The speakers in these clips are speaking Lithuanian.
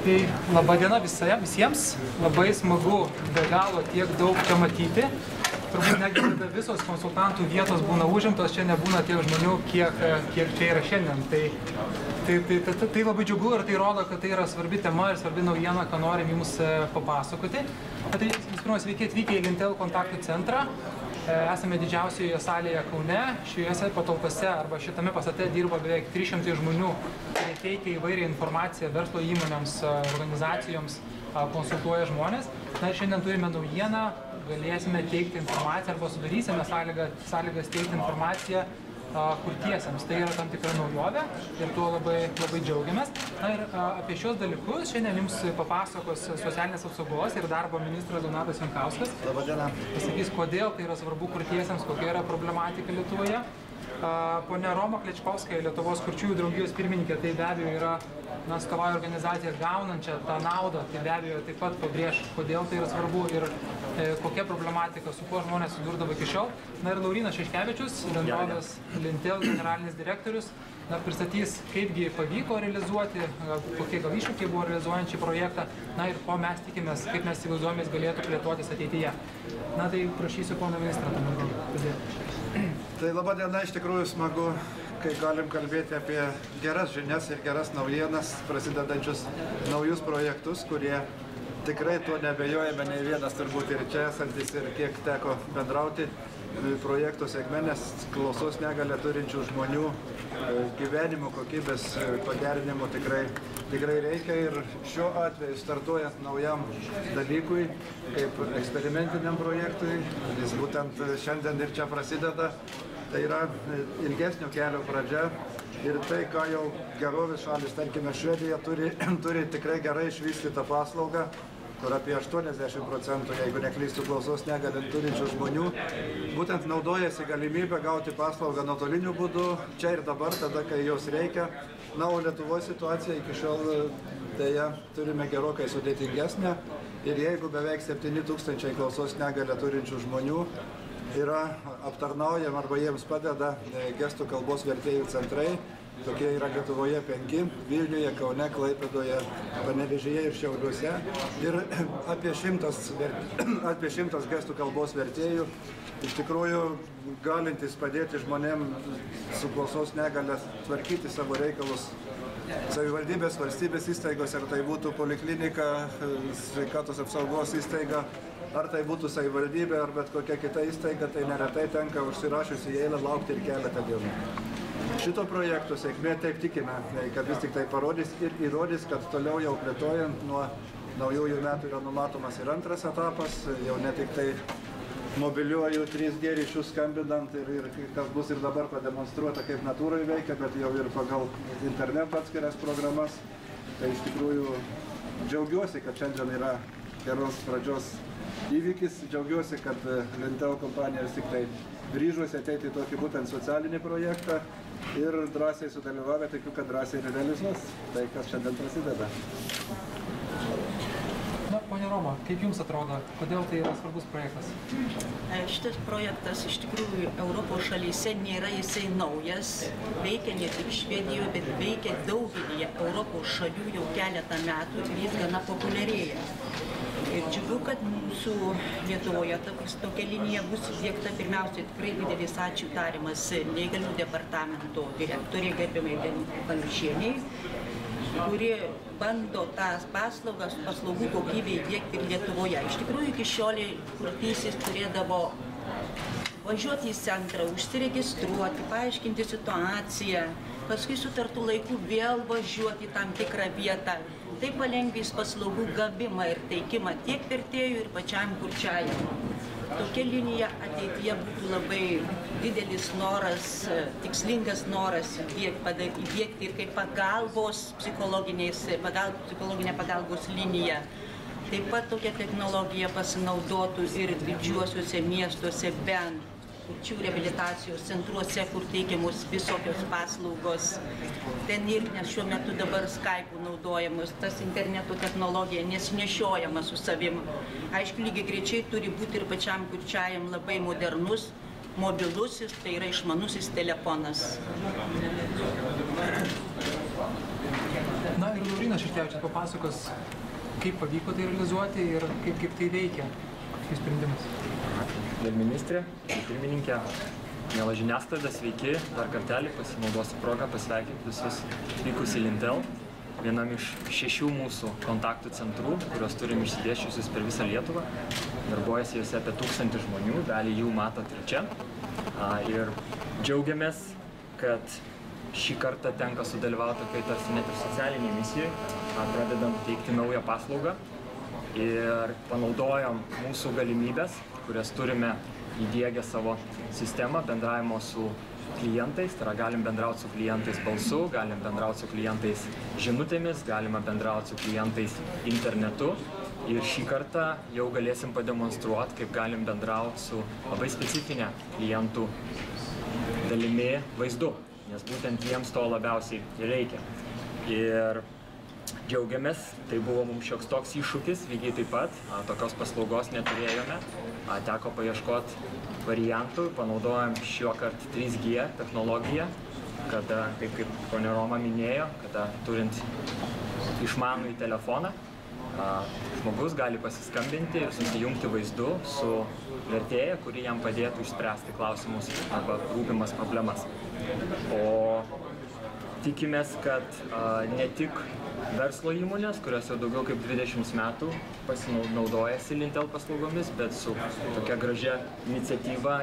Tai laba diena visiems, labai smagu be galo tiek daug čia matyti. Turbūt netgi tada visos konsultantų vietos būna užimtos, čia nebūna tiek žmonių, kiek čia yra šiandien. Tai labai džiugu ir tai rodo, kad tai yra svarbi tema ir svarbi naujiena, ką norim jums papasakoti. Tai visų pirma, sveiki atvykę į Lintel kontaktų centrą. Esame didžiausioje salėje Kaune. Šioje patalpose arba šitame pastate dirba beveik 300 žmonių, kurie teikia įvairią informaciją verslo įmonėms, organizacijoms, konsultuoja žmonės. Na ir šiandien turime naujieną, galėsime teikti informaciją arba sudarysime sąlygas teikti informaciją kurtiesiems. Tai yra tam tikra naujovė ir tuo labai džiaugiamės. Na ir apie šios dalykus šiandien jums papasakos socialinės apsaugos ir darbo ministras Donatas Jankauskas. Labą dieną. Pasakys, kodėl tai yra svarbu kurtiesiems, kokia yra problematika Lietuvoje. Ponia Roma Klečkovskaja, Lietuvos kurčiųjų draugijos pirmininkė, tai be abejo yra atstovauja organizaciją gaunančią tą naudą, tai be abejo taip pat pabrėž, kodėl tai yra svarbu ir kokia problematika, su kuo žmonės sudurdavo iki šiol. Na ir Laurynas Šeškevičius, bendrovės Lintel generalinis direktorius, pristatys, kaipgi pavyko realizuoti, kokie gal iššūkiai buvo realizuojant šį projektą, na ir ko mes tikimės, kaip mes įsivaizduojamės galėtų plėtotis ateityje. Na tai prašysiu pono ministrą tam pradėti. Tai laba diena, iš tikrųjų smagu, kai galim kalbėti apie geras žinias ir geras naujienas, prasidedančius naujus projektus, kurie tikrai tuo nebejojame nei vienas, turbūt ir čia esantis, ir kiek teko bendrauti projektų segmenės klausos negalią turinčių žmonių gyvenimo kokybės pagerinimo tikrai reikia. Ir šiuo atveju startuojant naujam dalykui, kaip eksperimentiniam projektui, jis būtent šiandien ir čia prasideda, tai yra ilgesnio kelio pradžia. Ir tai, ką jau gerovės šalis, tarkime Švedija, turi tikrai gerai išvystytą paslaugą, kur apie 80%, jeigu neklystų klausos negalią turinčių žmonių, būtent naudojasi galimybę gauti paslaugą nuotoliniu būdu, čia ir dabar, tada, kai jos reikia. Na, o Lietuvos situacija iki šiol dėja turime gerokai sudėtingesnę. Ir jeigu beveik 7000 klausos negalią turinčių žmonių yra aptarnaujama arba jiems padeda gestų kalbos vertėjų centrai, tokie yra Lietuvoje 5, Vilniuje, Kaune, Klaipėdoje, Panevėžyje ir Šiauliuose. Ir apie 100 gestų kalbos vertėjų, iš tikrųjų galintys padėti žmonėm su klausos negalia tvarkyti savo reikalus savivaldybės, valstybės įstaigos, ar tai būtų poliklinika, sveikatos apsaugos įstaiga, ar tai būtų savivaldybė, ar bet kokia kita įstaiga, tai neretai tenka užsirašius į eilę laukti ir keletą dienų. Šito projekto sėkmė, taip tikime, kad vis tik tai parodys ir įrodys, kad toliau jau plėtojant nuo naujųjų metų yra numatomas ir antras etapas, jau ne tik tai mobiliuoju 3G ryšių skambinant ir kas bus ir dabar pademonstruota, kaip natūrai veikia, bet jau ir pagal interneto atskiras programas. Tai iš tikrųjų džiaugiuosi, kad šiandien yra geros pradžios įvykis, džiaugiuosi, kad Lintel kompanija vis tik tai ryžosi ateiti į tokį būtent socialinį projektą ir drąsiai sudalyvavę, tikiu, kad drąsiai ir realizuos tai, kas šiandien prasideda. Na, ponia Roma, kaip jums atrodo, kodėl tai yra svarbus projektas? Šitas projektas iš tikrųjų Europos šalyse nėra jisai naujas, veikia ne tik Švedijoje, bet veikia daugelį Europos šalių jau keletą metų ir jis gana populiarėja. Ir džiugu, kad mūsų Lietuvoje tokia linija bus įdiegta. Pirmiausia, tikrai didelis ačiū tarimas neįgalių departamento direktoriai gerbiamai Palušieniai, kuri bando tas paslaugų kokybę įdiegti ir Lietuvoje. Iš tikrųjų, iki šioliai kurtysis turėdavo važiuoti į centrą, užsiregistruoti, paaiškinti situaciją, paskui sutartų laikų vėl važiuoti į tam tikrą vietą. Tai palengvins paslaugų gavimą ir teikimą tiek vertėjų ir pačiam kurčiajam. Tokia linija ateityje būtų labai didelis noras, tikslingas noras įdiegti ir kaip psichologinė pagalbos linija. Taip pat tokia technologija pasinaudotų ir didžiuosiuose miestuose bent kurčių reabilitacijos centruose, kur teikiamos visokios paslaugos. Ten ir nes šiuo metu dabar Skype'ų naudojamos, tas interneto technologija nesinešiojama su savim. Aišku, lygiai greičiai turi būti ir pačiam kurčiajam labai modernus, mobilusis, tai yra išmanusis telefonas. Na ir Laurynas Šeškevičius papasakos, kaip pavyko tai realizuoti ir kaip tai veikia šis sprendimas. Ministrė, pirmininkė, miela žiniasklaida, sveiki, dar kartelį pasinaudosiu progą pasveikinti visus vykus į Lintel, vienam iš 6 mūsų kontaktų centrų, kuriuos turim išsidėsčiusius per visą Lietuvą. Darbuojasi juose apie 1000 žmonių, dalį jų matot ir čia. Ir džiaugiamės, kad šį kartą tenka sudalyvauti tokiai tarsi net ir socialiniai misijai, pradedant teikti naują paslaugą ir panaudojom mūsų galimybės, kurias turime įdiegę savo sistemą bendravimo su klientais, tai yra galim bendrauti su klientais balsu, galim bendrauti su klientais žinutėmis, galima bendrauti su klientais internetu ir šį kartą jau galėsim pademonstruoti, kaip galim bendrauti su labai specifinė klientų dalimi vaizdu, nes būtent jiems to labiausiai reikia. Ir džiaugiamės, tai buvo mums šioks toks iššūkis, lygiai taip pat, tokios paslaugos neturėjome, teko paieškoti variantų, panaudojom šiuokart 3G technologiją, kada, kaip ponia Roma minėjo, kada turint išmanųjį telefoną, žmogus gali pasiskambinti ir susijungti vaizdu su vertėja, kuri jam padėtų išspręsti klausimus arba rūpimas problemas. O tikimės, kad ne tik verslo įmonės, kurios jau daugiau kaip 20 metų pasinaudojasi Lintel paslaugomis, bet su tokia gražia iniciatyva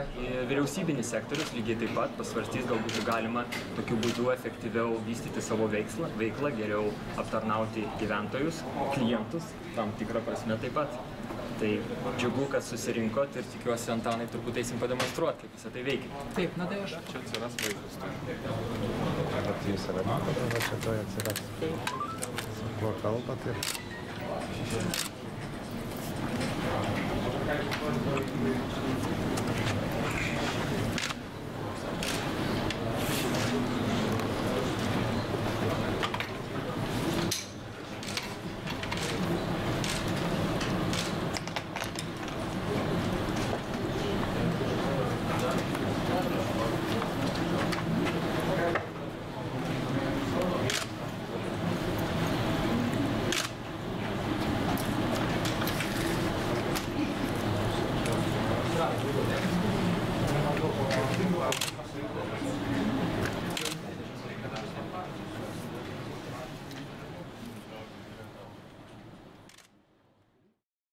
vyriausybinis sektorius lygiai taip pat pasvarstys, galbūt galima tokiu būdu efektyviau vystyti savo veiklą, geriau aptarnauti gyventojus, klientus, tam tikrą prasme taip pat. Tai džiugu, kad susirinkot ir tikiuosi, Antanai, turbūt eisim pademonstruoti, kaip visą tai veikia. Taip, na tai aš. Čia atsiras vaikus. Bet jūs save matote, va čia toj atsiras. Su kuo kalbat ir...